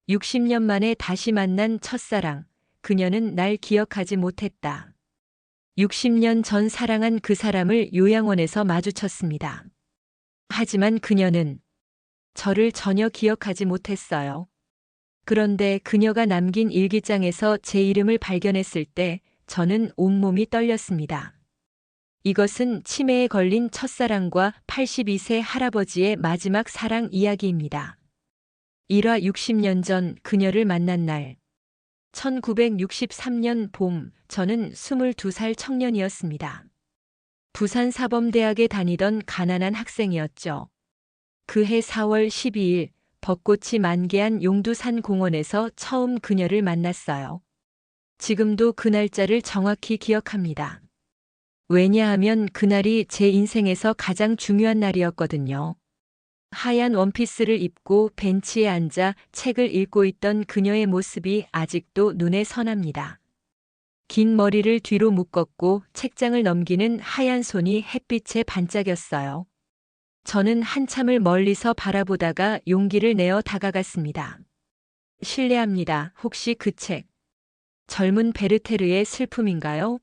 60년 만에 다시 만난 첫사랑. 그녀는 날 기억하지 못했다. 60년 전 사랑한 그 사람을 요양원에서 마주쳤습니다. 하지만 그녀는 저를 전혀 기억하지 못했어요. 그런데 그녀가 남긴 일기장에서 제 이름을 발견했을 때 저는 온몸이 떨렸습니다. 이것은 치매에 걸린 첫사랑과 82세 할아버지의 마지막 사랑 이야기입니다. 일화 60년 전 그녀를 만난 날. 1963년 봄, 저는 22살 청년이었습니다. 부산사범대학에 다니던 가난한 학생이었죠. 그해 4월 12일, 벚꽃이 만개한 용두산 공원에서 처음 그녀를 만났어요. 지금도 그 날짜를 정확히 기억합니다. 왜냐하면 그날이 제 인생에서 가장 중요한 날이었거든요. 하얀 원피스를 입고 벤치에 앉아 책을 읽고 있던 그녀의 모습이 아직도 눈에 선합니다. 긴 머리를 뒤로 묶었고 책장을 넘기는 하얀 손이 햇빛에 반짝였어요. 저는 한참을 멀리서 바라보다가 용기를 내어 다가갔습니다. 실례합니다. 혹시 그 책, 젊은 베르테르의 슬픔인가요?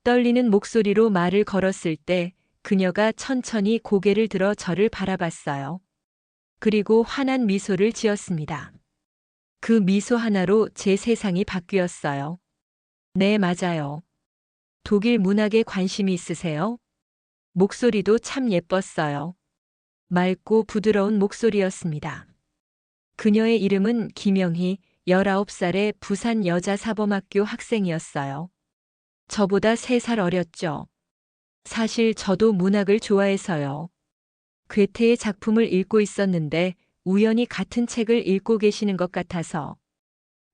떨리는 목소리로 말을 걸었을 때 그녀가 천천히 고개를 들어 저를 바라봤어요. 그리고 환한 미소를 지었습니다. 그 미소 하나로 제 세상이 바뀌었어요. 네, 맞아요. 독일 문학에 관심이 있으세요? 목소리도 참 예뻤어요. 맑고 부드러운 목소리였습니다. 그녀의 이름은 김영희, 19살의 부산 여자사범학교 학생이었어요. 저보다 3살 어렸죠. 사실 저도 문학을 좋아해서요. 괴테의 작품을 읽고 있었는데 우연히 같은 책을 읽고 계시는 것 같아서.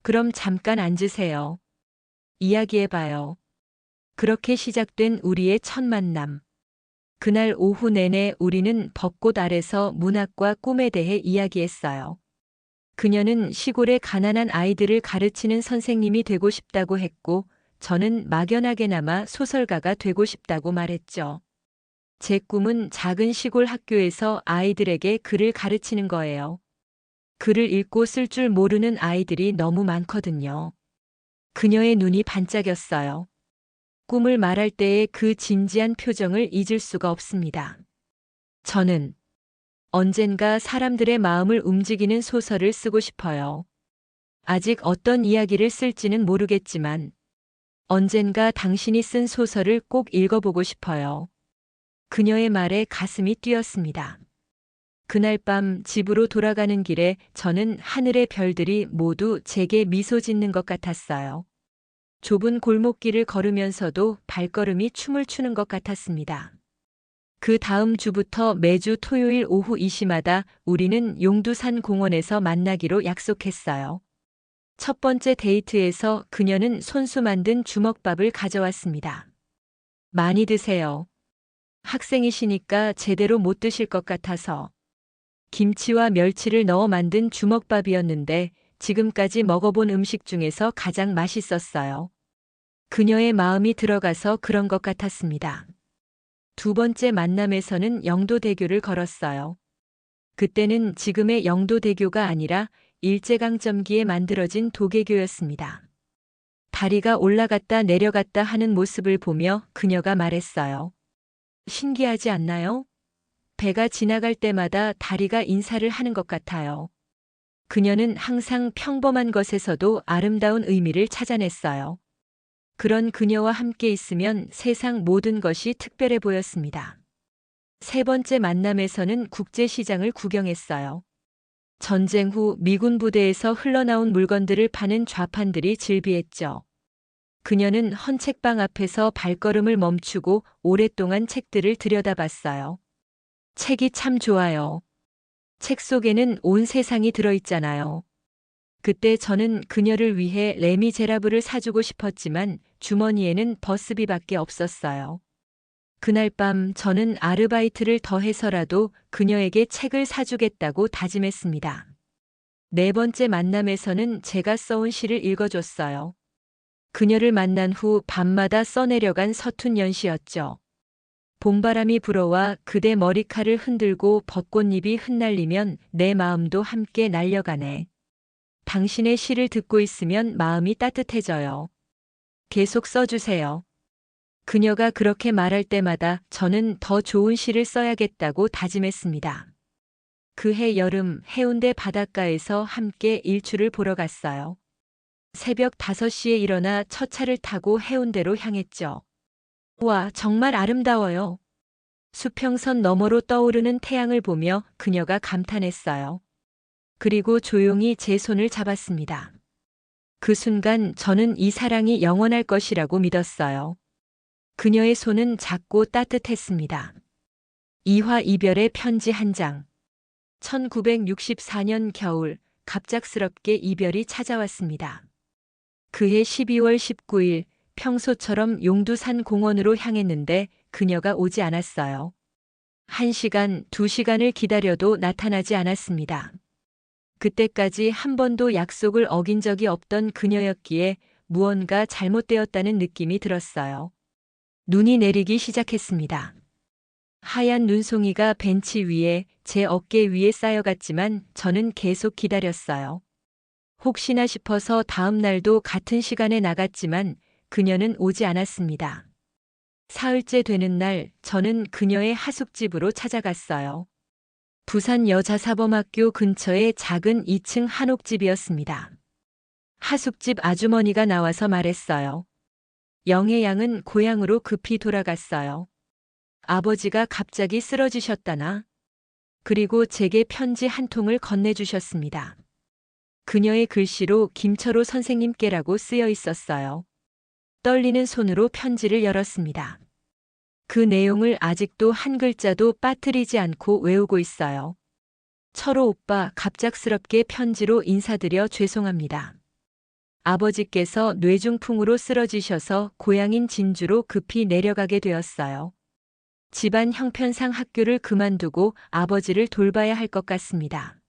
그럼 잠깐 앉으세요. 이야기해봐요. 그렇게 시작된 우리의 첫 만남. 그날 오후 내내 우리는 벚꽃 아래서 문학과 꿈에 대해 이야기했어요. 그녀는 시골의 가난한 아이들을 가르치는 선생님이 되고 싶다고 했고, 저는 막연하게나마 소설가가 되고 싶다고 말했죠. 제 꿈은 작은 시골 학교에서 아이들에게 글을 가르치는 거예요. 글을 읽고 쓸 줄 모르는 아이들이 너무 많거든요. 그녀의 눈이 반짝였어요. 꿈을 말할 때의 그 진지한 표정을 잊을 수가 없습니다. 저는 언젠가 사람들의 마음을 움직이는 소설을 쓰고 싶어요. 아직 어떤 이야기를 쓸지는 모르겠지만 언젠가 당신이 쓴 소설을 꼭 읽어보고 싶어요. 그녀의 말에 가슴이 뛰었습니다. 그날 밤 집으로 돌아가는 길에 저는 하늘의 별들이 모두 제게 미소 짓는 것 같았어요. 좁은 골목길을 걸으면서도 발걸음이 춤을 추는 것 같았습니다. 그 다음 주부터 매주 토요일 오후 이 시마다 우리는 용두산 공원에서 만나기로 약속했어요. 첫 번째 데이트에서 그녀는 손수 만든 주먹밥을 가져왔습니다. 많이 드세요. 학생이시니까 제대로 못 드실 것 같아서. 김치와 멸치를 넣어 만든 주먹밥이었는데 지금까지 먹어본 음식 중에서 가장 맛있었어요. 그녀의 마음이 들어가서 그런 것 같았습니다. 두 번째 만남에서는 영도대교를 걸었어요. 그때는 지금의 영도대교가 아니라 일제강점기에 만들어진 도계교였습니다. 다리가 올라갔다 내려갔다 하는 모습을 보며 그녀가 말했어요. 신기하지 않나요? 배가 지나갈 때마다 다리가 인사를 하는 것 같아요. 그녀는 항상 평범한 것에서도 아름다운 의미를 찾아냈어요. 그런 그녀와 함께 있으면 세상 모든 것이 특별해 보였습니다. 세 번째 만남에서는 국제시장을 구경했어요. 전쟁 후 미군 부대에서 흘러나온 물건들을 파는 좌판들이 즐비했죠. 그녀는 헌책방 앞에서 발걸음을 멈추고 오랫동안 책들을 들여다봤어요. 책이 참 좋아요. 책 속에는 온 세상이 들어있잖아요. 그때 저는 그녀를 위해 레미제라블을 사주고 싶었지만 주머니에는 버스비밖에 없었어요. 그날 밤 저는 아르바이트를 더해서라도 그녀에게 책을 사주겠다고 다짐했습니다. 네 번째 만남에서는 제가 써온 시를 읽어줬어요. 그녀를 만난 후 밤마다 써내려간 서툰 연시였죠. 봄바람이 불어와 그대 머리칼을 흔들고 벚꽃잎이 흩날리면 내 마음도 함께 날려가네. 당신의 시를 듣고 있으면 마음이 따뜻해져요. 계속 써주세요. 그녀가 그렇게 말할 때마다 저는 더 좋은 시를 써야겠다고 다짐했습니다. 그해 여름 해운대 바닷가에서 함께 일출을 보러 갔어요. 새벽 5시에 일어나 첫 차를 타고 해운대로 향했죠. 와, 정말 아름다워요. 수평선 너머로 떠오르는 태양을 보며 그녀가 감탄했어요. 그리고 조용히 제 손을 잡았습니다. 그 순간 저는 이 사랑이 영원할 것이라고 믿었어요. 그녀의 손은 작고 따뜻했습니다. 이화 이별의 편지 한 장. 1964년 겨울, 갑작스럽게 이별이 찾아왔습니다. 그해 12월 19일, 평소처럼 용두산 공원으로 향했는데 그녀가 오지 않았어요. 1시간, 2시간을 기다려도 나타나지 않았습니다. 그때까지 한 번도 약속을 어긴 적이 없던 그녀였기에 무언가 잘못되었다는 느낌이 들었어요. 눈이 내리기 시작했습니다. 하얀 눈송이가 벤치 위에 제 어깨 위에 쌓여갔지만 저는 계속 기다렸어요. 혹시나 싶어서 다음 날도 같은 시간에 나갔지만 그녀는 오지 않았습니다. 사흘째 되는 날 저는 그녀의 하숙집으로 찾아갔어요. 부산 여자사범학교 근처의 작은 2층 한옥집이었습니다. 하숙집 아주머니가 나와서 말했어요. 영애 양은 고향으로 급히 돌아갔어요. 아버지가 갑자기 쓰러지셨다나. 그리고 제게 편지 한 통을 건네주셨습니다. 그녀의 글씨로 김철호 선생님께라고 쓰여 있었어요. 떨리는 손으로 편지를 열었습니다. 그 내용을 아직도 한 글자도 빠뜨리지 않고 외우고 있어요. 철호 오빠, 갑작스럽게 편지로 인사드려 죄송합니다. 아버지께서 뇌중풍으로 쓰러지셔서 고향인 진주로 급히 내려가게 되었어요. 집안 형편상 학교를 그만두고 아버지를 돌봐야 할 것 같습니다.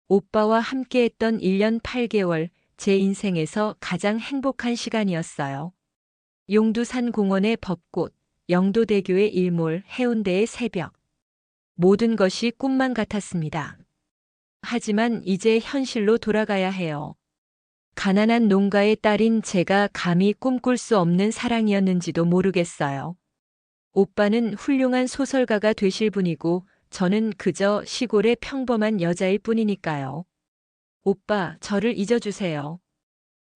오빠와 함께했던 1년 8개월, 제 인생에서 가장 행복한 시간이었어요. 용두산 공원의 벚꽃, 영도대교의 일몰, 해운대의 새벽. 모든 것이 꿈만 같았습니다. 하지만 이제 현실로 돌아가야 해요. 가난한 농가의 딸인 제가 감히 꿈꿀 수 없는 사랑이었는지도 모르겠어요. 오빠는 훌륭한 소설가가 되실 분이고 저는 그저 시골의 평범한 여자일 뿐이니까요. 오빠, 저를 잊어주세요.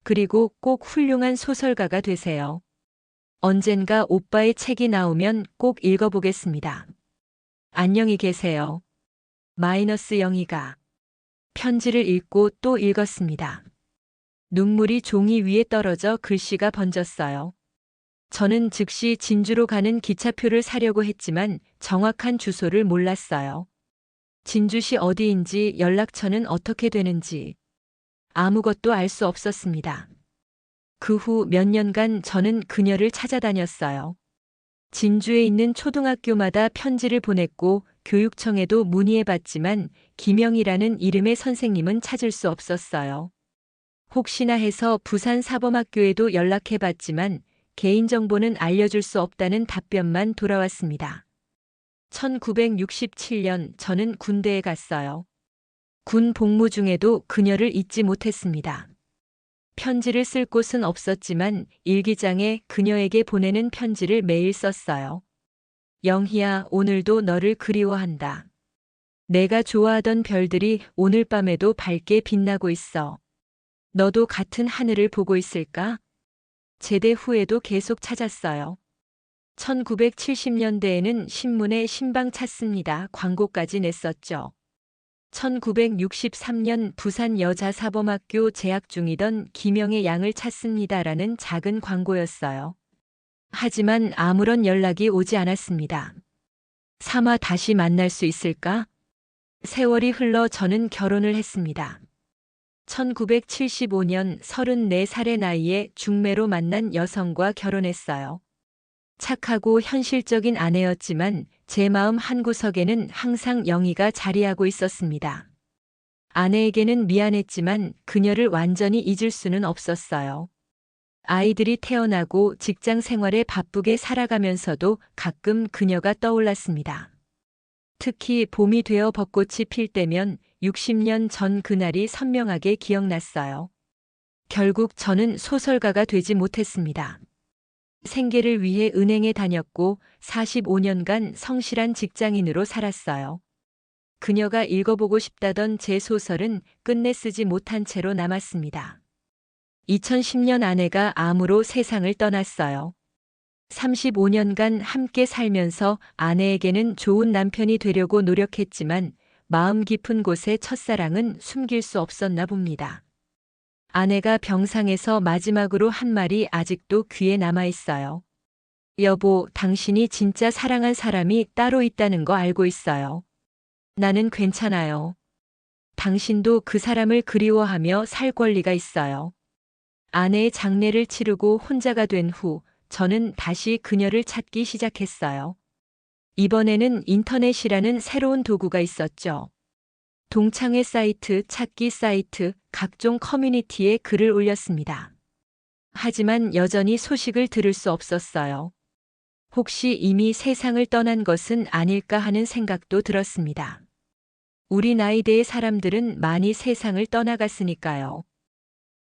그리고 꼭 훌륭한 소설가가 되세요. 언젠가 오빠의 책이 나오면 꼭 읽어보겠습니다. 안녕히 계세요. 마이너스 영희가 편지를 읽고 또 읽었습니다. 눈물이 종이 위에 떨어져 글씨가 번졌어요. 저는 즉시 진주로 가는 기차표를 사려고 했지만 정확한 주소를 몰랐어요. 진주시 어디인지 연락처는 어떻게 되는지 아무것도 알 수 없었습니다. 그 후 몇 년간 저는 그녀를 찾아다녔어요. 진주에 있는 초등학교마다 편지를 보냈고 교육청에도 문의해봤지만 김영이라는 이름의 선생님은 찾을 수 없었어요. 혹시나 해서 부산 사범학교에도 연락해봤지만 개인정보는 알려줄 수 없다는 답변만 돌아왔습니다. 1967년 저는 군대에 갔어요. 군 복무 중에도 그녀를 잊지 못했습니다. 편지를 쓸 곳은 없었지만 일기장에 그녀에게 보내는 편지를 매일 썼어요. 영희야, 오늘도 너를 그리워한다. 내가 좋아하던 별들이 오늘 밤에도 밝게 빛나고 있어. 너도 같은 하늘을 보고 있을까? 제대 후에도 계속 찾았어요. 1970년대에는 신문에 신방 찾습니다 광고까지 냈었죠. 1963년 부산 여자사범학교 재학 중이던 김영애 양을 찾습니다라는 작은 광고였어요. 하지만 아무런 연락이 오지 않았습니다. 차마 다시 만날 수 있을까? 세월이 흘러 저는 결혼을 했습니다. 1975년 34살의 나이에 중매로 만난 여성과 결혼했어요. 착하고 현실적인 아내였지만 제 마음 한구석에는 항상 영희가 자리하고 있었습니다. 아내에게는 미안했지만 그녀를 완전히 잊을 수는 없었어요. 아이들이 태어나고 직장 생활에 바쁘게 살아가면서도 가끔 그녀가 떠올랐습니다. 특히 봄이 되어 벚꽃이 필 때면 60년 전 그날이 선명하게 기억났어요. 결국 저는 소설가가 되지 못했습니다. 생계를 위해 은행에 다녔고 45년간 성실한 직장인으로 살았어요. 그녀가 읽어보고 싶다던 제 소설은 끝내 쓰지 못한 채로 남았습니다. 2010년 아내가 암으로 세상을 떠났어요. 35년간 함께 살면서 아내에게는 좋은 남편이 되려고 노력했지만 마음 깊은 곳에 첫사랑은 숨길 수 없었나 봅니다. 아내가 병상에서 마지막으로 한 말이 아직도 귀에 남아 있어요. 여보, 당신이 진짜 사랑한 사람이 따로 있다는 거 알고 있어요. 나는 괜찮아요. 당신도 그 사람을 그리워하며 살 권리가 있어요. 아내의 장례를 치르고 혼자가 된 후 저는 다시 그녀를 찾기 시작했어요. 이번에는 인터넷이라는 새로운 도구가 있었죠. 동창회 사이트, 찾기 사이트, 각종 커뮤니티에 글을 올렸습니다. 하지만 여전히 소식을 들을 수 없었어요. 혹시 이미 세상을 떠난 것은 아닐까 하는 생각도 들었습니다. 우리 나이대의 사람들은 많이 세상을 떠나갔으니까요.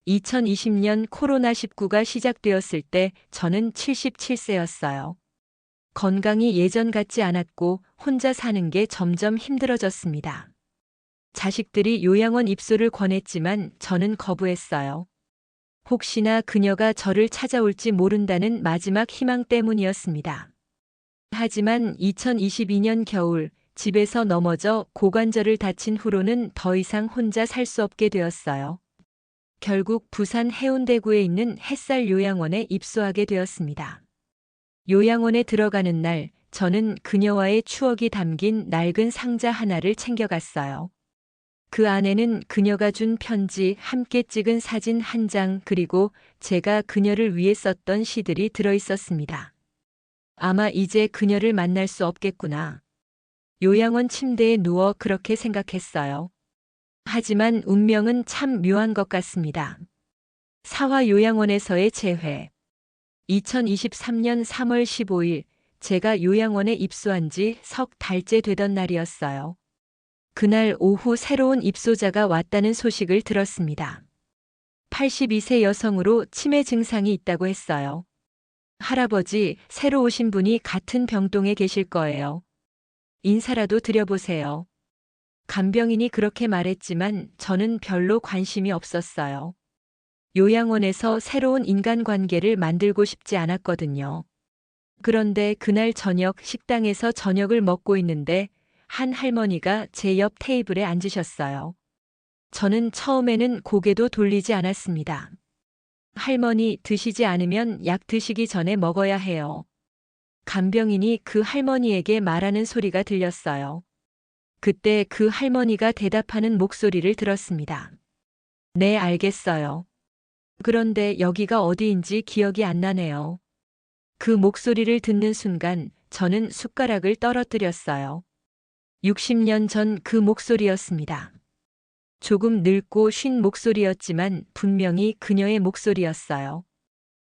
2020년 코로나19가 시작되었을 때 저는 77세였어요. 건강이 예전 같지 않았고 혼자 사는 게 점점 힘들어졌습니다. 자식들이 요양원 입소를 권했지만 저는 거부했어요. 혹시나 그녀가 저를 찾아올지 모른다는 마지막 희망 때문이었습니다. 하지만 2022년 겨울 집에서 넘어져 고관절을 다친 후로는 더 이상 혼자 살 수 없게 되었어요. 결국 부산 해운대구에 있는 햇살 요양원에 입소하게 되었습니다. 요양원에 들어가는 날 저는 그녀와의 추억이 담긴 낡은 상자 하나를 챙겨갔어요. 그 안에는 그녀가 준 편지, 함께 찍은 사진 한 장, 그리고 제가 그녀를 위해 썼던 시들이 들어 있었습니다. 아마 이제 그녀를 만날 수 없겠구나. 요양원 침대에 누워 그렇게 생각했어요. 하지만 운명은 참 묘한 것 같습니다. 사화 요양원에서의 재회. 2023년 3월 15일, 제가 요양원에 입소한 지 석 달째 되던 날이었어요. 그날 오후 새로운 입소자가 왔다는 소식을 들었습니다. 82세 여성으로 치매 증상이 있다고 했어요. 할아버지, 새로 오신 분이 같은 병동에 계실 거예요. 인사라도 드려보세요. 간병인이 그렇게 말했지만 저는 별로 관심이 없었어요. 요양원에서 새로운 인간관계를 만들고 싶지 않았거든요. 그런데 그날 저녁 식당에서 저녁을 먹고 있는데 한 할머니가 제 옆 테이블에 앉으셨어요. 저는 처음에는 고개도 돌리지 않았습니다. 할머니, 드시지 않으면 약 드시기 전에 먹어야 해요. 간병인이 그 할머니에게 말하는 소리가 들렸어요. 그때 그 할머니가 대답하는 목소리를 들었습니다. 네, 알겠어요. 그런데 여기가 어디인지 기억이 안 나네요. 그 목소리를 듣는 순간 저는 숟가락을 떨어뜨렸어요. 60년 전 그 목소리였습니다. 조금 늙고 쉰 목소리였지만 분명히 그녀의 목소리였어요.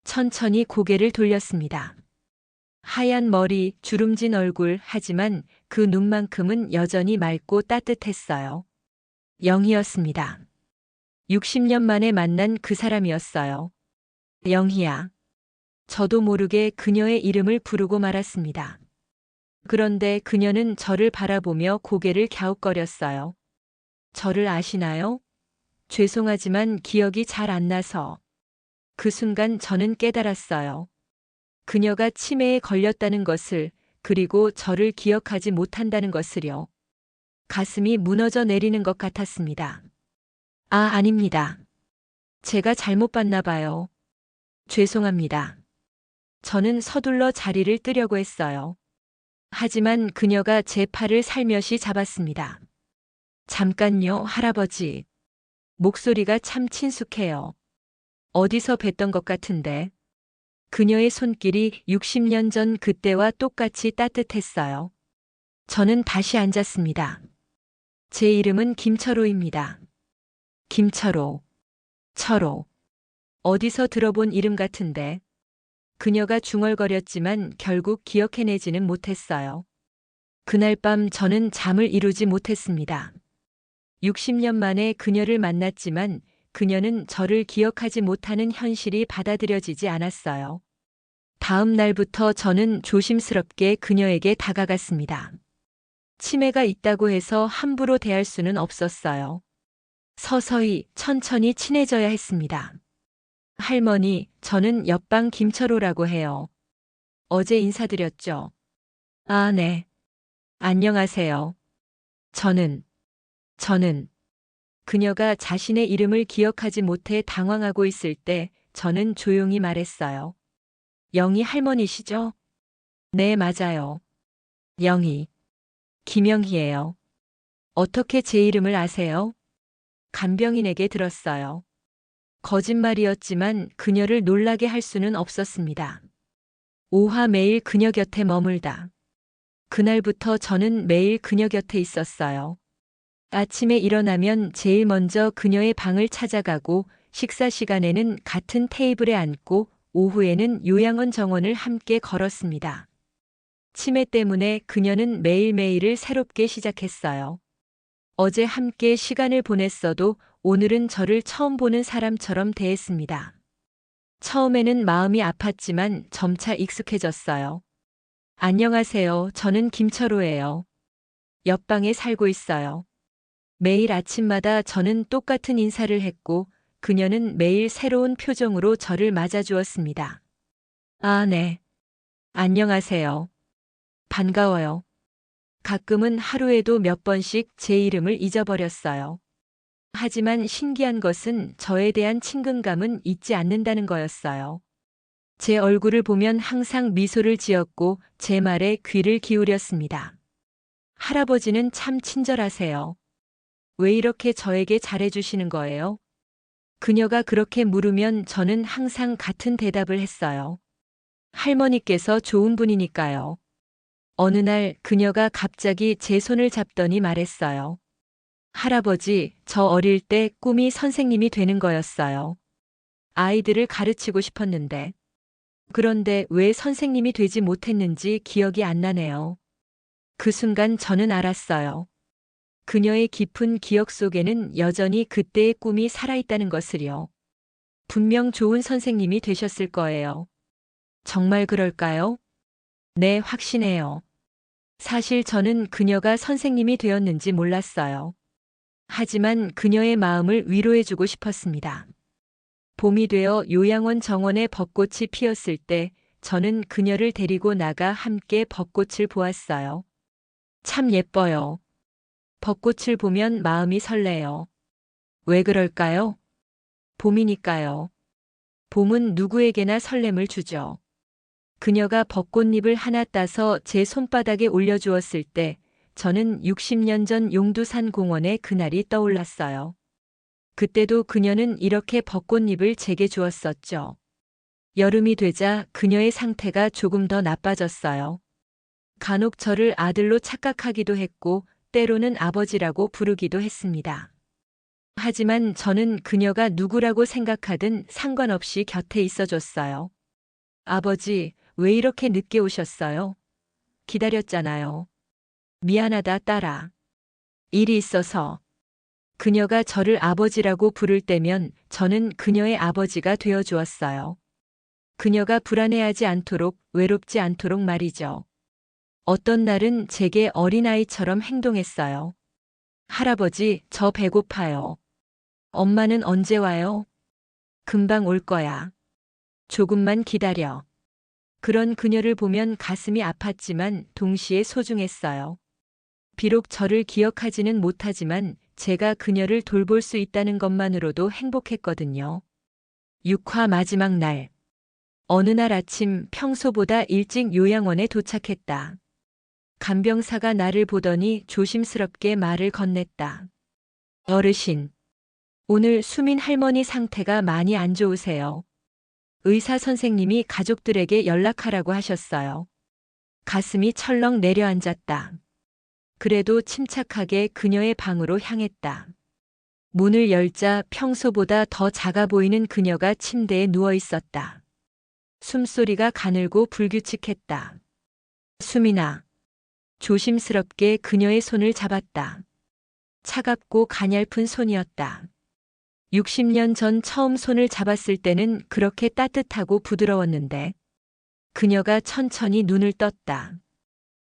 천천히 고개를 돌렸습니다. 하얀 머리, 주름진 얼굴, 하지만 그 눈만큼은 여전히 맑고 따뜻했어요. 영희였습니다. 60년 만에 만난 그 사람이었어요. 영희야. 저도 모르게 그녀의 이름을 부르고 말았습니다. 그런데 그녀는 저를 바라보며 고개를 갸웃거렸어요. 저를 아시나요? 죄송하지만 기억이 잘 안 나서. 그 순간 저는 깨달았어요. 그녀가 치매에 걸렸다는 것을, 그리고 저를 기억하지 못한다는 것을요. 가슴이 무너져 내리는 것 같았습니다. 아, 아닙니다. 제가 잘못 봤나 봐요. 죄송합니다. 저는 서둘러 자리를 뜨려고 했어요. 하지만 그녀가 제 팔을 살며시 잡았습니다. 잠깐요, 할아버지. 목소리가 참 친숙해요. 어디서 뵀던 것 같은데. 그녀의 손길이 60년 전 그때와 똑같이 따뜻했어요. 저는 다시 앉았습니다. 제 이름은 김철호입니다. 김철호. 철호. 어디서 들어본 이름 같은데. 그녀가 중얼거렸지만 결국 기억해내지는 못했어요. 그날 밤 저는 잠을 이루지 못했습니다. 60년 만에 그녀를 만났지만 그녀는 저를 기억하지 못하는 현실이 받아들여지지 않았어요. 다음 날부터 저는 조심스럽게 그녀에게 다가갔습니다. 치매가 있다고 해서 함부로 대할 수는 없었어요. 서서히, 천천히 친해져야 했습니다. 할머니, 저는 옆방 김철호라고 해요. 어제 인사드렸죠? 아, 네. 안녕하세요. 저는, 저는, 그녀가 자신의 이름을 기억하지 못해 당황하고 있을 때 저는 조용히 말했어요. 영희 할머니시죠? 네, 맞아요. 영희. 김영희예요. 어떻게 제 이름을 아세요? 간병인에게 들었어요. 거짓말이었지만 그녀를 놀라게 할 수는 없었습니다. 오하 매일 그녀 곁에 머물다. 그날부터 저는 매일 그녀 곁에 있었어요. 아침에 일어나면 제일 먼저 그녀의 방을 찾아가고 식사 시간에는 같은 테이블에 앉고 오후에는 요양원 정원을 함께 걸었습니다. 치매 때문에 그녀는 매일매일을 새롭게 시작했어요. 어제 함께 시간을 보냈어도 오늘은 저를 처음 보는 사람처럼 대했습니다. 처음에는 마음이 아팠지만 점차 익숙해졌어요. 안녕하세요. 저는 김철호예요. 옆방에 살고 있어요. 매일 아침마다 저는 똑같은 인사를 했고 그녀는 매일 새로운 표정으로 저를 맞아주었습니다. 아, 네. 안녕하세요. 반가워요. 가끔은 하루에도 몇 번씩 제 이름을 잊어버렸어요. 하지만 신기한 것은 저에 대한 친근감은 잊지 않는다는 거였어요. 제 얼굴을 보면 항상 미소를 지었고 제 말에 귀를 기울였습니다. 할아버지는 참 친절하세요. 왜 이렇게 저에게 잘해주시는 거예요? 그녀가 그렇게 물으면 저는 항상 같은 대답을 했어요. 할머니께서 좋은 분이니까요. 어느 날 그녀가 갑자기 제 손을 잡더니 말했어요. 할아버지, 저 어릴 때 꿈이 선생님이 되는 거였어요. 아이들을 가르치고 싶었는데. 그런데 왜 선생님이 되지 못했는지 기억이 안 나네요. 그 순간 저는 알았어요. 그녀의 깊은 기억 속에는 여전히 그때의 꿈이 살아있다는 것을요. 분명 좋은 선생님이 되셨을 거예요. 정말 그럴까요? 네, 확신해요. 사실 저는 그녀가 선생님이 되었는지 몰랐어요. 하지만 그녀의 마음을 위로해주고 싶었습니다. 봄이 되어 요양원 정원에 벚꽃이 피었을 때 저는 그녀를 데리고 나가 함께 벚꽃을 보았어요. 참 예뻐요. 벚꽃을 보면 마음이 설레요. 왜 그럴까요? 봄이니까요. 봄은 누구에게나 설렘을 주죠. 그녀가 벚꽃잎을 하나 따서 제 손바닥에 올려주었을 때 저는 60년 전 용두산 공원의 그날이 떠올랐어요. 그때도 그녀는 이렇게 벚꽃잎을 제게 주었었죠. 여름이 되자 그녀의 상태가 조금 더 나빠졌어요. 간혹 저를 아들로 착각하기도 했고 때로는 아버지라고 부르기도 했습니다. 하지만 저는 그녀가 누구라고 생각하든 상관없이 곁에 있어줬어요. 아버지, 왜 이렇게 늦게 오셨어요? 기다렸잖아요. 미안하다, 딸아. 일이 있어서. 그녀가 저를 아버지라고 부를 때면 저는 그녀의 아버지가 되어 주었어요. 그녀가 불안해하지 않도록, 외롭지 않도록 말이죠. 어떤 날은 제게 어린아이처럼 행동했어요. 할아버지, 저 배고파요. 엄마는 언제 와요? 금방 올 거야. 조금만 기다려. 그런 그녀를 보면 가슴이 아팠지만 동시에 소중했어요. 비록 저를 기억하지는 못하지만 제가 그녀를 돌볼 수 있다는 것만으로도 행복했거든요. 6화 마지막 날. 어느 날 아침 평소보다 일찍 요양원에 도착했다. 간병사가 나를 보더니 조심스럽게 말을 건넸다. 어르신, 오늘 수민 할머니 상태가 많이 안 좋으세요. 의사 선생님이 가족들에게 연락하라고 하셨어요. 가슴이 철렁 내려앉았다. 그래도 침착하게 그녀의 방으로 향했다. 문을 열자 평소보다 더 작아 보이는 그녀가 침대에 누워 있었다. 숨소리가 가늘고 불규칙했다. 수민아. 조심스럽게 그녀의 손을 잡았다. 차갑고 가냘픈 손이었다. 60년 전 처음 손을 잡았을 때는 그렇게 따뜻하고 부드러웠는데 그녀가 천천히 눈을 떴다.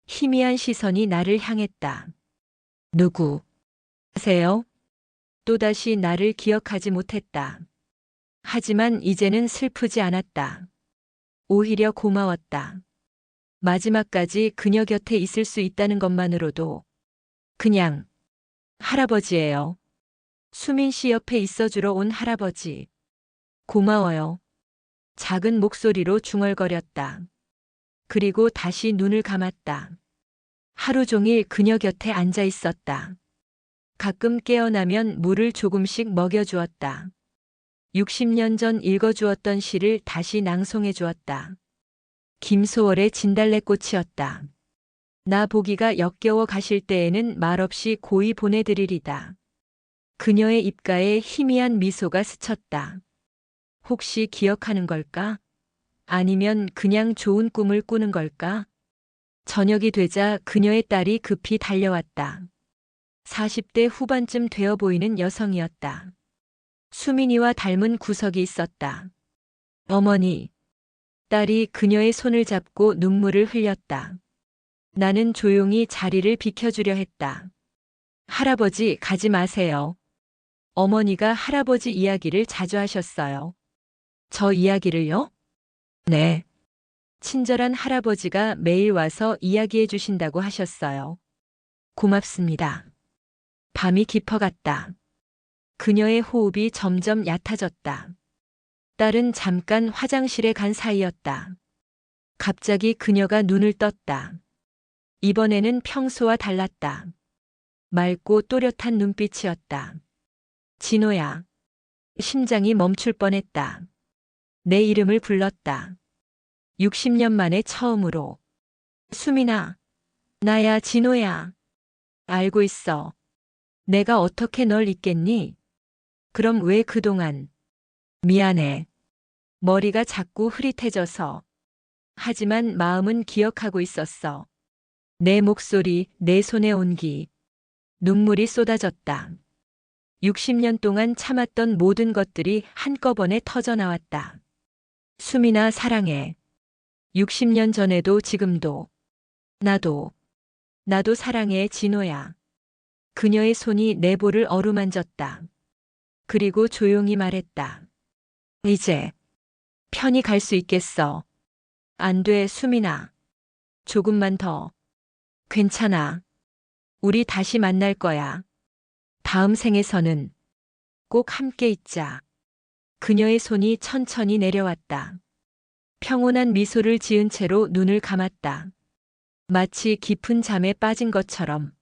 희미한 시선이 나를 향했다. 누구? 세요? 또다시 나를 기억하지 못했다. 하지만 이제는 슬프지 않았다. 오히려 고마웠다. 마지막까지 그녀 곁에 있을 수 있다는 것만으로도 그냥 할아버지예요. 수민 씨 옆에 있어주러 온 할아버지. 고마워요. 작은 목소리로 중얼거렸다. 그리고 다시 눈을 감았다. 하루 종일 그녀 곁에 앉아 있었다. 가끔 깨어나면 물을 조금씩 먹여주었다. 60년 전 읽어주었던 시를 다시 낭송해 주었다. 김소월의 진달래꽃이었다. 나 보기가 역겨워 가실 때에는 말없이 고이 보내드리리다. 그녀의 입가에 희미한 미소가 스쳤다. 혹시 기억하는 걸까? 아니면 그냥 좋은 꿈을 꾸는 걸까? 저녁이 되자 그녀의 딸이 급히 달려왔다. 40대 후반쯤 되어 보이는 여성이었다. 수민이와 닮은 구석이 있었다. 어머니. 딸이 그녀의 손을 잡고 눈물을 흘렸다. 나는 조용히 자리를 비켜주려 했다. 할아버지 가지 마세요. 어머니가 할아버지 이야기를 자주 하셨어요. 저 이야기를요? 네. 친절한 할아버지가 매일 와서 이야기해 주신다고 하셨어요. 고맙습니다. 밤이 깊어갔다. 그녀의 호흡이 점점 얕아졌다. 딸은 잠깐 화장실에 간 사이였다. 갑자기 그녀가 눈을 떴다. 이번에는 평소와 달랐다. 맑고 또렷한 눈빛이었다. 진호야. 심장이 멈출 뻔했다. 내 이름을 불렀다. 60년 만에 처음으로. 수민아. 나야 진호야. 알고 있어. 내가 어떻게 널 잊겠니? 그럼 왜 그동안. 미안해. 머리가 자꾸 흐릿해져서. 하지만 마음은 기억하고 있었어. 내 목소리, 내 손의 온기. 눈물이 쏟아졌다. 60년 동안 참았던 모든 것들이 한꺼번에 터져나왔다. 수민아 사랑해. 60년 전에도 지금도. 나도 사랑해 진호야. 그녀의 손이 내 볼을 어루만졌다. 그리고 조용히 말했다. 이제 편히 갈 수 있겠어. 안 돼, 수민아. 조금만 더. 괜찮아. 우리 다시 만날 거야. 다음 생에서는 꼭 함께 있자. 그녀의 손이 천천히 내려왔다. 평온한 미소를 지은 채로 눈을 감았다. 마치 깊은 잠에 빠진 것처럼.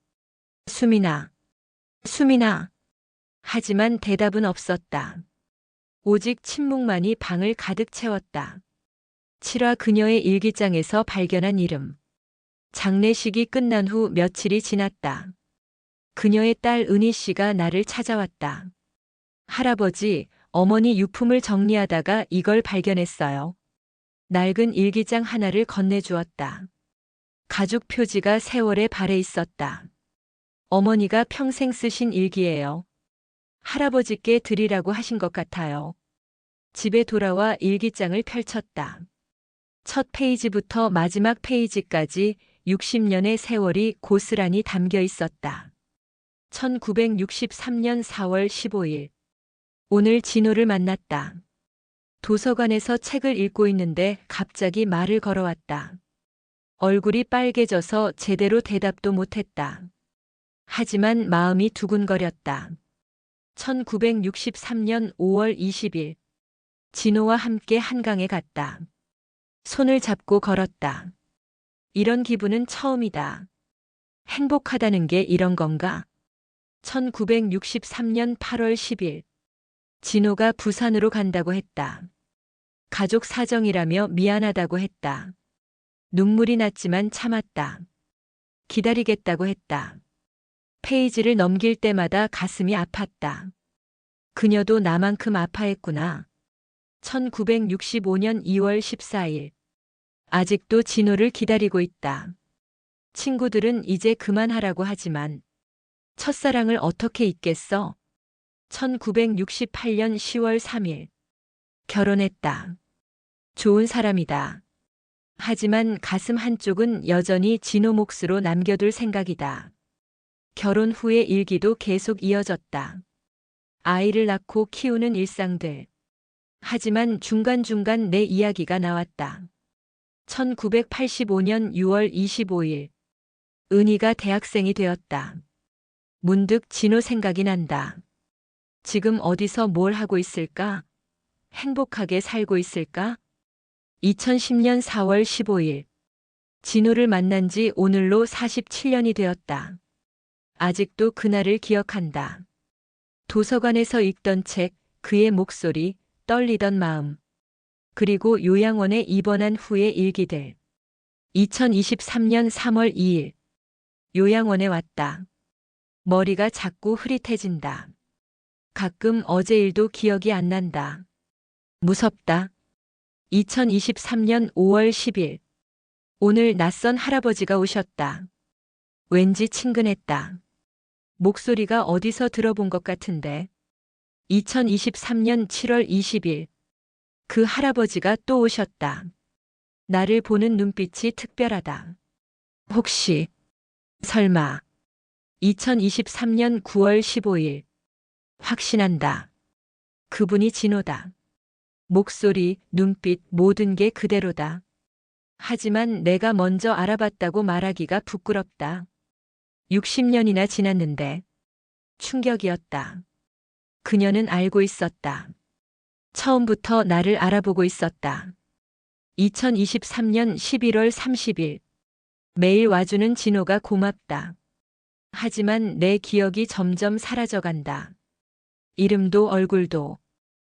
수민아. 하지만 대답은 없었다. 오직 침묵만이 방을 가득 채웠다. 7화 그녀의 일기장에서 발견한 이름. 장례식이 끝난 후 며칠이 지났다. 그녀의 딸 은희 씨가 나를 찾아왔다. 할아버지, 어머니 유품을 정리하다가 이걸 발견했어요. 낡은 일기장 하나를 건네주었다. 가죽 표지가 세월에 발해 있었다. 어머니가 평생 쓰신 일기예요. 할아버지께 드리라고 하신 것 같아요. 집에 돌아와 일기장을 펼쳤다. 첫 페이지부터 마지막 페이지까지 60년의 세월이 고스란히 담겨 있었다. 1963년 4월 15일. 오늘 진호를 만났다. 도서관에서 책을 읽고 있는데 갑자기 말을 걸어왔다. 얼굴이 빨개져서 제대로 대답도 못했다. 하지만 마음이 두근거렸다. 1963년 5월 20일. 진호와 함께 한강에 갔다. 손을 잡고 걸었다. 이런 기분은 처음이다. 행복하다는 게 이런 건가? 1963년 8월 10일. 진호가 부산으로 간다고 했다. 가족 사정이라며 미안하다고 했다. 눈물이 났지만 참았다. 기다리겠다고 했다. 페이지를 넘길 때마다 가슴이 아팠다. 그녀도 나만큼 아파했구나. 1965년 2월 14일. 아직도 진호를 기다리고 있다. 친구들은 이제 그만하라고 하지만 첫사랑을 어떻게 잊겠어? 1968년 10월 3일. 결혼했다. 좋은 사람이다. 하지만 가슴 한쪽은 여전히 진호 몫으로 남겨둘 생각이다. 결혼 후의 일기도 계속 이어졌다. 아이를 낳고 키우는 일상들. 하지만 중간중간 내 이야기가 나왔다. 1985년 6월 25일. 은희가 대학생이 되었다. 문득 진호 생각이 난다. 지금 어디서 뭘 하고 있을까? 행복하게 살고 있을까? 2010년 4월 15일. 진호를 만난 지 오늘로 47년이 되었다. 아직도 그날을 기억한다. 도서관에서 읽던 책, 그의 목소리, 떨리던 마음. 그리고 요양원에 입원한 후의 일기들. 2023년 3월 2일. 요양원에 왔다. 머리가 자꾸 흐릿해진다. 가끔 어제 일도 기억이 안 난다. 무섭다. 2023년 5월 10일. 오늘 낯선 할아버지가 오셨다. 왠지 친근했다. 목소리가 어디서 들어본 것 같은데. 2023년 7월 20일. 그 할아버지가 또 오셨다. 나를 보는 눈빛이 특별하다. 혹시, 설마. 2023년 9월 15일. 확신한다. 그분이 진호다. 목소리, 눈빛, 모든 게 그대로다. 하지만 내가 먼저 알아봤다고 말하기가 부끄럽다. 60년이나 지났는데. 충격이었다. 그녀는 알고 있었다. 처음부터 나를 알아보고 있었다. 2023년 11월 30일. 매일 와주는 진호가 고맙다. 하지만 내 기억이 점점 사라져간다. 이름도 얼굴도.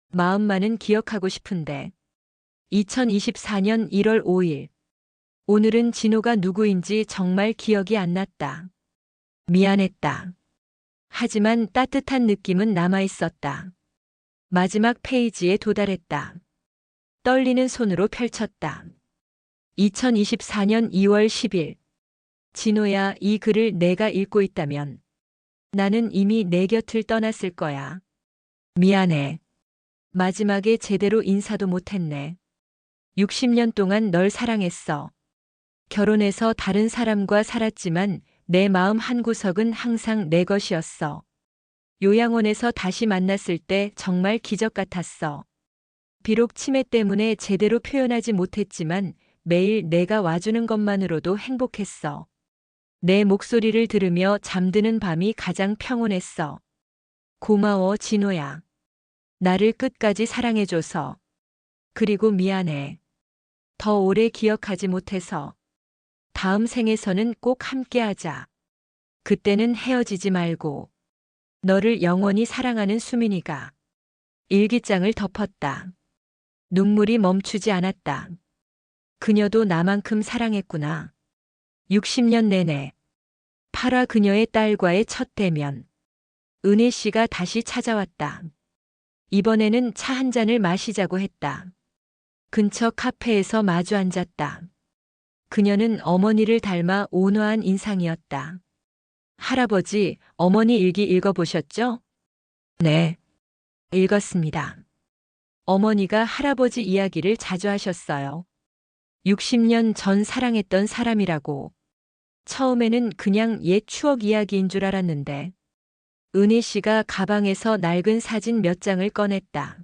마음만은 기억하고 싶은데. 2024년 1월 5일. 오늘은 진호가 누구인지 정말 기억이 안 났다. 미안했다. 하지만 따뜻한 느낌은 남아있었다. 마지막 페이지에 도달했다. 떨리는 손으로 펼쳤다. 2024년 2월 10일. 진호야, 이 글을 내가 읽고 있다면 나는 이미 내 곁을 떠났을 거야. 미안해. 마지막에 제대로 인사도 못했네. 60년 동안 널 사랑했어. 결혼해서 다른 사람과 살았지만 내 마음 한구석은 항상 내 것이었어. 요양원에서 다시 만났을 때 정말 기적 같았어. 비록 치매 때문에 제대로 표현하지 못했지만 매일 내가 와주는 것만으로도 행복했어. 내 목소리를 들으며 잠드는 밤이 가장 평온했어. 고마워, 진호야. 나를 끝까지 사랑해줘서. 그리고 미안해. 더 오래 기억하지 못해서. 다음 생에서는 꼭 함께하자. 그때는 헤어지지 말고. 너를 영원히 사랑하는 수민이가. 일기장을 덮었다. 눈물이 멈추지 않았다. 그녀도 나만큼 사랑했구나. 60년 내내. 8화 그녀의 딸과의 첫 대면. 은혜 씨가 다시 찾아왔다. 이번에는 차 한 잔을 마시자고 했다. 근처 카페에서 마주 앉았다. 그녀는 어머니를 닮아 온화한 인상이었다. 할아버지, 어머니 일기 읽어보셨죠? 네. 읽었습니다. 어머니가 할아버지 이야기를 자주 하셨어요. 60년 전 사랑했던 사람이라고. 처음에는 그냥 옛 추억 이야기인 줄 알았는데. 은희 씨가 가방에서 낡은 사진 몇 장을 꺼냈다.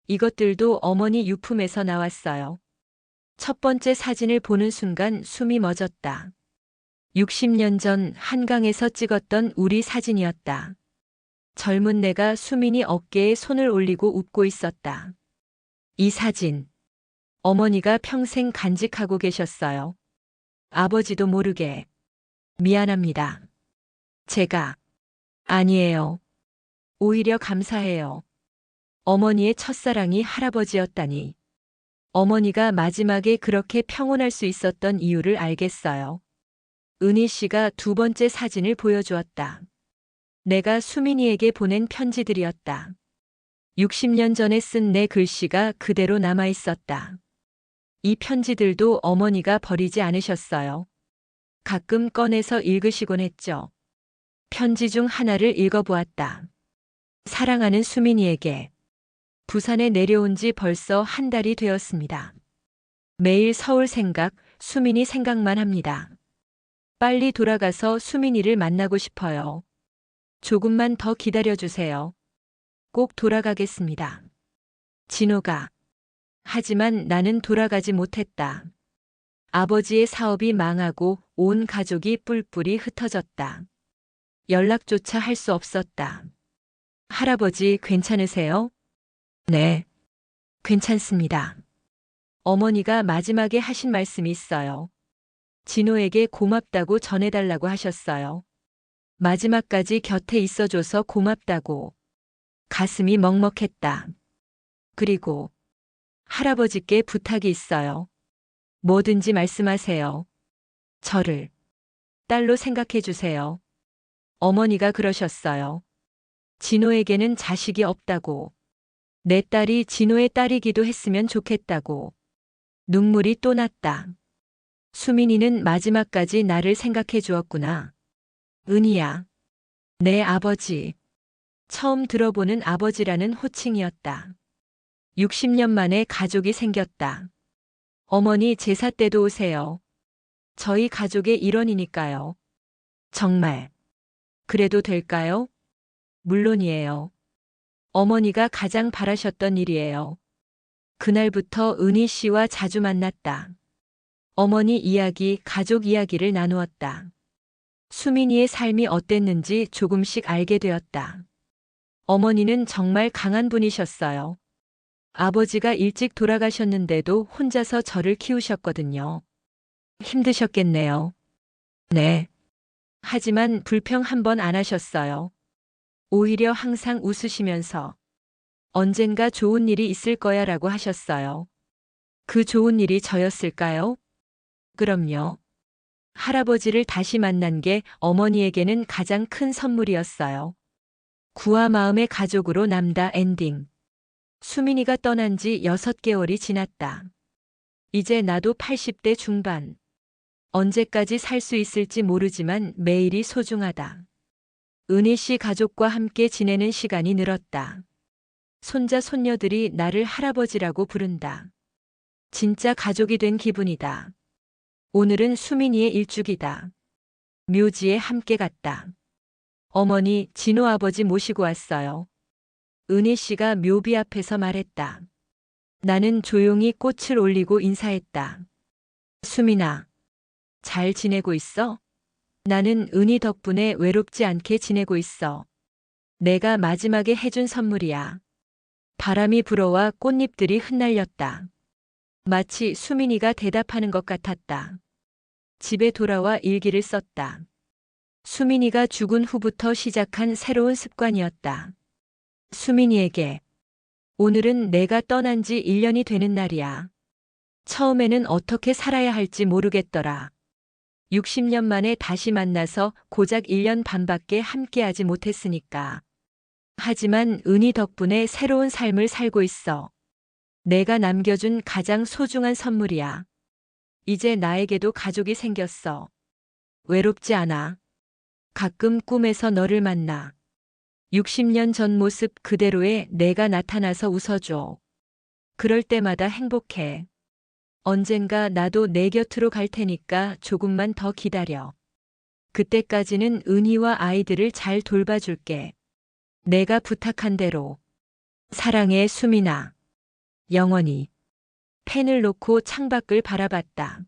이것들도 어머니 유품에서 나왔어요. 첫 번째 사진을 보는 순간 숨이 멎었다. 60년 전 한강에서 찍었던 우리 사진이었다. 젊은 내가 수민이 어깨에 손을 올리고 웃고 있었다. 이 사진. 어머니가 평생 간직하고 계셨어요. 아버지도 모르게. 미안합니다. 제가. 아니에요. 오히려 감사해요. 어머니의 첫사랑이 할아버지였다니. 어머니가 마지막에 그렇게 평온할 수 있었던 이유를 알겠어요. 은희 씨가 두 번째 사진을 보여주었다. 내가 수민이에게 보낸 편지들이었다. 60년 전에 쓴 내 글씨가 그대로 남아 있었다. 이 편지들도 어머니가 버리지 않으셨어요. 가끔 꺼내서 읽으시곤 했죠. 편지 중 하나를 읽어보았다. 사랑하는 수민이에게. 부산에 내려온 지 벌써 한 달이 되었습니다. 매일 서울 생각, 수민이 생각만 합니다. 빨리 돌아가서 수민이를 만나고 싶어요. 조금만 더 기다려주세요. 꼭 돌아가겠습니다. 진호가. 하지만 나는 돌아가지 못했다. 아버지의 사업이 망하고 온 가족이 뿔뿔이 흩어졌다. 연락조차 할 수 없었다. 할아버지 괜찮으세요? 네, 괜찮습니다. 어머니가 마지막에 하신 말씀이 있어요. 진호에게 고맙다고 전해달라고 하셨어요. 마지막까지 곁에 있어줘서 고맙다고. 가슴이 먹먹했다. 그리고 할아버지께 부탁이 있어요. 뭐든지 말씀하세요. 저를 딸로 생각해 주세요. 어머니가 그러셨어요. 진호에게는 자식이 없다고. 내 딸이 진호의 딸이기도 했으면 좋겠다고. 눈물이 또 났다. 수민이는 마지막까지 나를 생각해 주었구나. 은희야. 내 아버지. 처음 들어보는 아버지라는 호칭이었다. 60년 만에 가족이 생겼다. 어머니 제사 때도 오세요. 저희 가족의 일원이니까요. 정말. 그래도 될까요? 물론이에요. 어머니가 가장 바라셨던 일이에요. 그날부터 은희 씨와 자주 만났다. 어머니 이야기, 가족 이야기를 나누었다. 수민이의 삶이 어땠는지 조금씩 알게 되었다. 어머니는 정말 강한 분이셨어요. 아버지가 일찍 돌아가셨는데도 혼자서 저를 키우셨거든요. 힘드셨겠네요. 네. 하지만 불평 한 번 안 하셨어요. 오히려 항상 웃으시면서 언젠가 좋은 일이 있을 거야 라고 하셨어요. 그 좋은 일이 저였을까요? 그럼요. 할아버지를 다시 만난 게 어머니에게는 가장 큰 선물이었어요. 구와 마음의 가족으로 남다 엔딩. 수민이가 떠난 지 6개월이 지났다. 이제 나도 80대 중반. 언제까지 살 수 있을지 모르지만 매일이 소중하다. 은희 씨 가족과 함께 지내는 시간이 늘었다. 손자 손녀들이 나를 할아버지라고 부른다. 진짜 가족이 된 기분이다. 오늘은 수민이의 일주기다. 묘지에 함께 갔다. 어머니, 진호 아버지 모시고 왔어요. 은희 씨가 묘비 앞에서 말했다. 나는 조용히 꽃을 올리고 인사했다. 수민아, 잘 지내고 있어? 나는 은희 덕분에 외롭지 않게 지내고 있어. 내가 마지막에 해준 선물이야. 바람이 불어와 꽃잎들이 흩날렸다. 마치 수민이가 대답하는 것 같았다. 집에 돌아와 일기를 썼다. 수민이가 죽은 후부터 시작한 새로운 습관이었다. 수민이에게 오늘은 내가 떠난 지 1년이 되는 날이야. 처음에는 어떻게 살아야 할지 모르겠더라. 60년 만에 다시 만나서 고작 1년 반밖에 함께하지 못했으니까. 하지만 은희 덕분에 새로운 삶을 살고 있어. 내가 남겨준 가장 소중한 선물이야. 이제 나에게도 가족이 생겼어. 외롭지 않아. 가끔 꿈에서 너를 만나. 60년 전 모습 그대로의 내가 나타나서 웃어줘. 그럴 때마다 행복해. 언젠가 나도 내 곁으로 갈 테니까 조금만 더 기다려. 그때까지는 은희와 아이들을 잘 돌봐줄게. 내가 부탁한 대로. 사랑해 수민아. 영원히. 펜을 놓고 창밖을 바라봤다.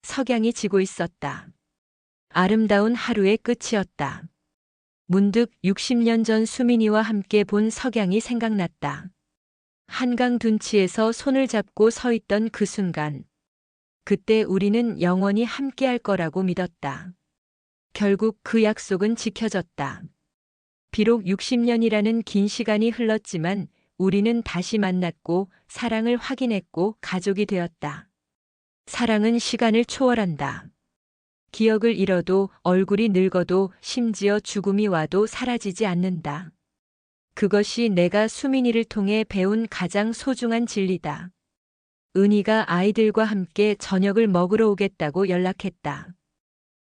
석양이 지고 있었다. 아름다운 하루의 끝이었다. 문득 60년 전 수민이와 함께 본 석양이 생각났다. 한강 둔치에서 손을 잡고 서 있던 그 순간. 그때 우리는 영원히 함께할 거라고 믿었다. 결국 그 약속은 지켜졌다. 비록 60년이라는 긴 시간이 흘렀지만 우리는 다시 만났고 사랑을 확인했고 가족이 되었다. 사랑은 시간을 초월한다. 기억을 잃어도 얼굴이 늙어도 심지어 죽음이 와도 사라지지 않는다. 그것이 내가 수민이를 통해 배운 가장 소중한 진리다. 은희가 아이들과 함께 저녁을 먹으러 오겠다고 연락했다.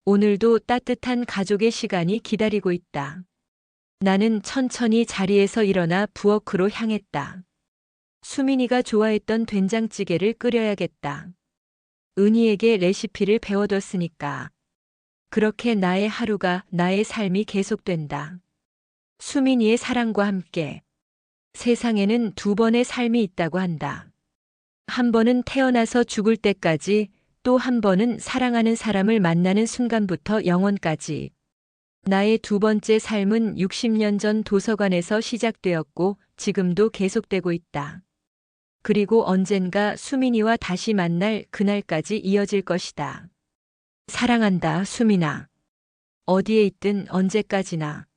오늘도 따뜻한 가족의 시간이 기다리고 있다. 나는 천천히 자리에서 일어나 부엌으로 향했다. 수민이가 좋아했던 된장찌개를 끓여야겠다. 은희에게 레시피를 배워뒀으니까. 그렇게 나의 하루가, 나의 삶이 계속된다. 수민이의 사랑과 함께. 세상에는 두 번의 삶이 있다고 한다. 한 번은 태어나서 죽을 때까지, 또 한 번은 사랑하는 사람을 만나는 순간부터 영원까지. 나의 두 번째 삶은 60년 전 도서관에서 시작되었고 지금도 계속되고 있다. 그리고 언젠가 수민이와 다시 만날 그날까지 이어질 것이다. 사랑한다, 수민아. 어디에 있든 언제까지나.